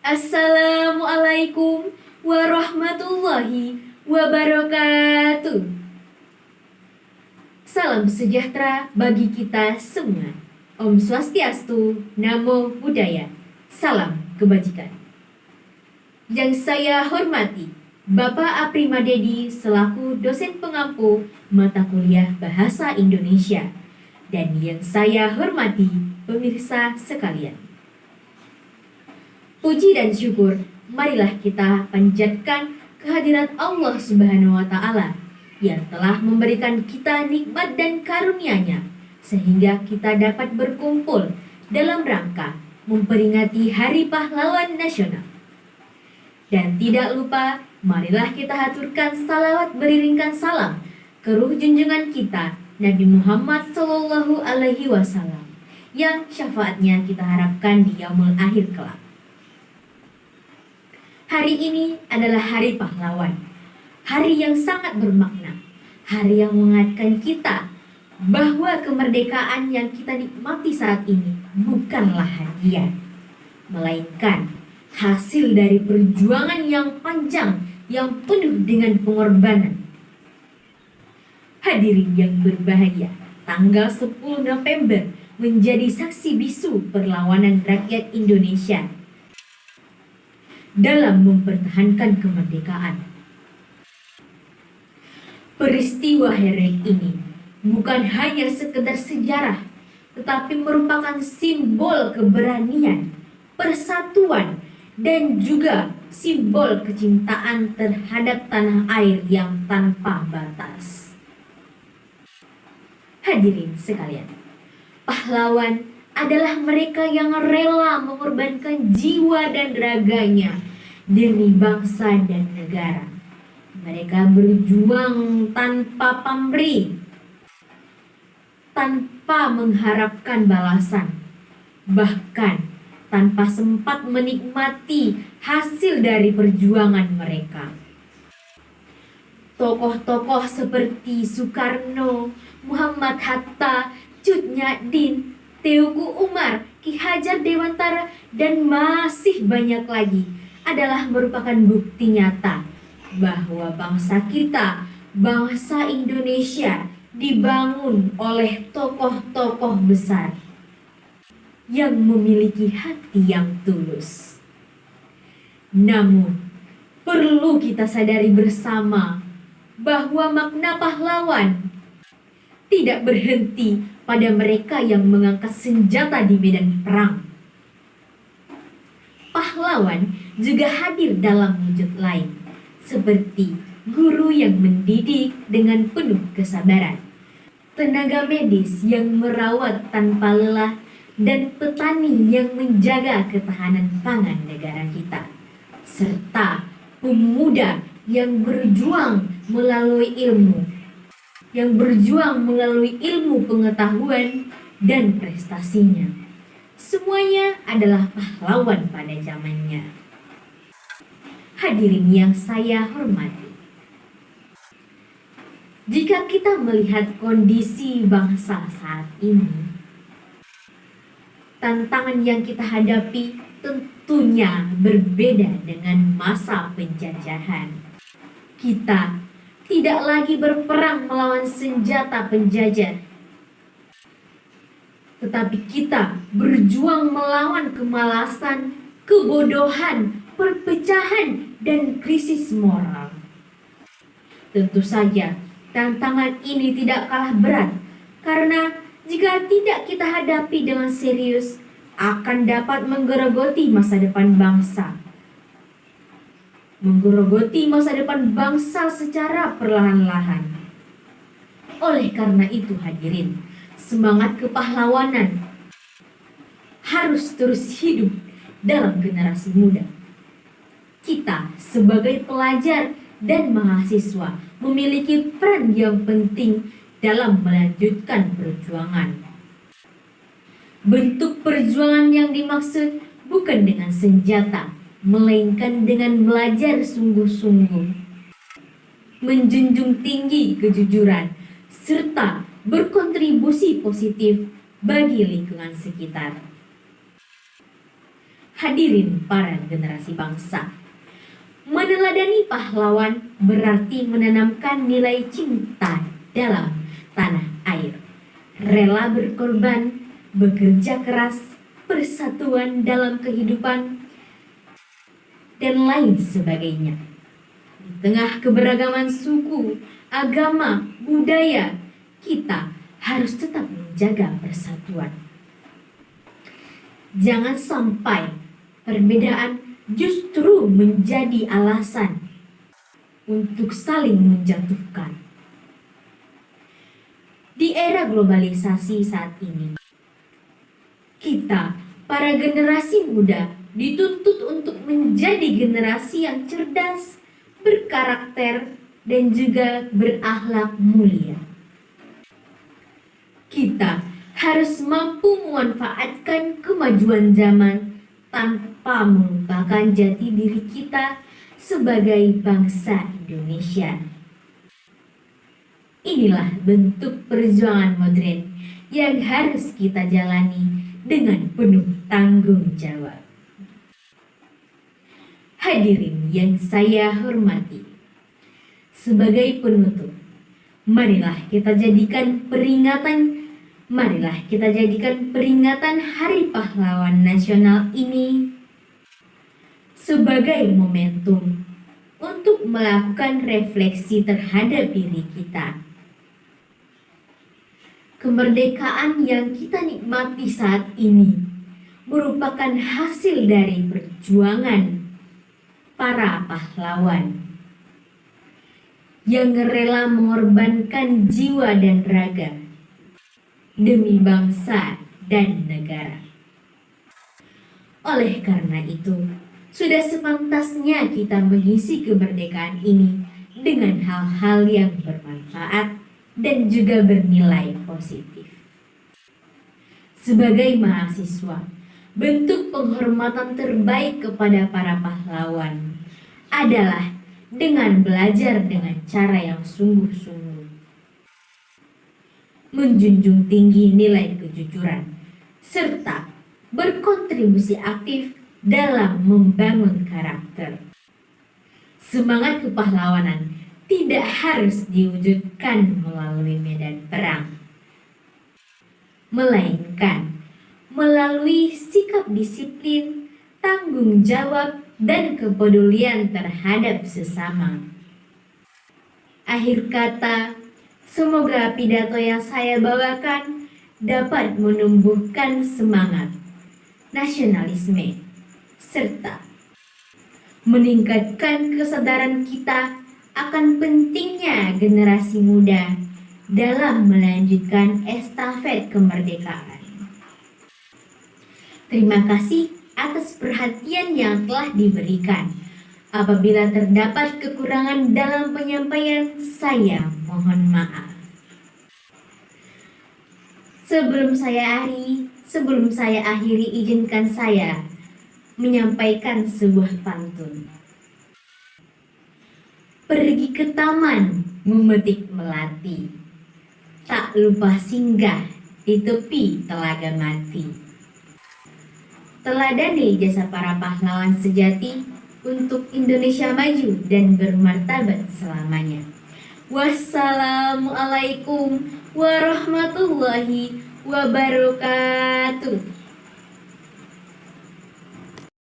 Assalamualaikum warahmatullahi wabarakatuh. Salam sejahtera bagi kita semua. Om Swastiastu, Namo Buddhaya. Salam kebajikan. Yang saya hormati Bapak Aprimadedi selaku dosen pengampu mata kuliah Bahasa Indonesia. Dan yang saya hormati pemirsa sekalian. Puji dan syukur, marilah kita panjatkan kehadirat Allah Subhanahu wa Ta'ala yang telah memberikan kita nikmat dan karunia-Nya sehingga kita dapat berkumpul dalam rangka memperingati Hari Pahlawan Nasional. Dan tidak lupa, marilah kita haturkan salawat beriringkan salam ke ruh junjungan kita Nabi Muhammad Sallallahu Alaihi Wasallam yang syafaatnya kita harapkan di yaumul akhir kelak. Hari ini adalah Hari Pahlawan, hari yang sangat bermakna, hari yang mengingatkan kita bahwa kemerdekaan yang kita nikmati saat ini bukanlah hadiah, melainkan hasil dari perjuangan yang panjang yang penuh dengan pengorbanan. Hadirin yang berbahagia, tanggal 10 November menjadi saksi bisu perlawanan rakyat Indonesia dalam mempertahankan kemerdekaan. Peristiwa heroik ini bukan hanya sekedar sejarah, tetapi merupakan simbol keberanian, persatuan, dan juga simbol kecintaan terhadap tanah air yang tanpa batas. Hadirin sekalian, pahlawan adalah mereka yang rela mengorbankan jiwa dan raganya demi bangsa dan negara. Mereka berjuang tanpa pamrih, tanpa mengharapkan balasan, bahkan tanpa sempat menikmati hasil dari perjuangan mereka. Tokoh-tokoh seperti Soekarno, Muhammad Hatta, Cut Nyak-Dien, Teuku Umar, Ki Hajar Dewantara, dan masih banyak lagi adalah merupakan bukti nyata bahwa bangsa kita, bangsa Indonesia, dibangun oleh tokoh-tokoh besar yang memiliki hati yang tulus. Namun, perlu kita sadari bersama bahwa makna pahlawan tidak berhenti pada mereka yang mengangkat senjata di medan perang. Pahlawan juga hadir dalam wujud lain, seperti guru yang mendidik dengan penuh kesabaran, tenaga medis yang merawat tanpa lelah, dan petani yang menjaga ketahanan pangan negara kita, serta pemuda yang berjuang melalui ilmu pengetahuan dan prestasinya. Semuanya adalah pahlawan pada zamannya. Hadirin yang saya hormati, jika kita melihat kondisi bangsa saat ini, tantangan yang kita hadapi tentunya berbeda dengan masa penjajahan. Kita tidak lagi berperang melawan senjata penjajah, tetapi kita berjuang melawan kemalasan, kebodohan, perpecahan, dan krisis moral. Tentu saja, tantangan ini tidak kalah berat, karena jika tidak kita hadapi dengan serius, akan dapat menggerogoti masa depan bangsa. Menggerogoti masa depan bangsa secara perlahan-lahan. Oleh karena itu hadirin, semangat kepahlawanan harus terus hidup dalam generasi muda. Kita sebagai pelajar dan mahasiswa memiliki peran yang penting dalam melanjutkan perjuangan. Bentuk perjuangan yang dimaksud bukan dengan senjata, melainkan dengan belajar sungguh-sungguh, menjunjung tinggi kejujuran, serta berkontribusi positif bagi lingkungan sekitar. Hadirin para generasi bangsa, meneladani pahlawan berarti menanamkan nilai cinta dalam tanah air, rela berkorban, bekerja keras, persatuan dalam kehidupan, dan lain sebagainya. Di tengah keberagaman suku, agama, budaya, kita harus tetap menjaga persatuan. Jangan sampai perbedaan justru menjadi alasan untuk saling menjatuhkan. Di era globalisasi saat ini, kita, para generasi muda, dituntut untuk menjadi generasi yang cerdas, berkarakter, dan juga berakhlak mulia. Kita harus mampu memanfaatkan kemajuan zaman tanpa melupakan jati diri kita sebagai bangsa Indonesia. Inilah bentuk perjuangan modern yang harus kita jalani dengan penuh tanggung jawab. Hadirin yang saya hormati, sebagai penutup, marilah kita jadikan peringatan Hari Pahlawan Nasional ini sebagai momentum untuk melakukan refleksi terhadap diri kita. Kemerdekaan yang kita nikmati saat ini merupakan hasil dari perjuangan para pahlawan yang rela mengorbankan jiwa dan raga demi bangsa dan negara. Oleh karena itu, sudah sepantasnya kita mengisi kemerdekaan ini dengan hal-hal yang bermanfaat dan juga bernilai positif. Sebagai mahasiswa, bentuk penghormatan terbaik kepada para pahlawan adalah dengan belajar dengan cara yang sungguh-sungguh, menjunjung tinggi nilai kejujuran, serta berkontribusi aktif dalam membangun karakter. Semangat kepahlawanan tidak harus diwujudkan melalui medan perang, melainkan melalui sikap disiplin, tanggung jawab, dan kepedulian terhadap sesama. Akhir kata, semoga pidato yang saya bawakan dapat menumbuhkan semangat, nasionalisme, serta meningkatkan kesadaran kita akan pentingnya generasi muda dalam melanjutkan estafet kemerdekaan. Terima kasih atas perhatian yang telah diberikan. Apabila terdapat kekurangan dalam penyampaian, saya mohon maaf. Sebelum saya akhiri, izinkan saya menyampaikan sebuah pantun. Pergi ke taman memetik melati, tak lupa singgah di tepi telaga mati. Teladani jasa para pahlawan sejati untuk Indonesia maju dan bermartabat selamanya. Wassalamualaikum warahmatullahi wabarakatuh.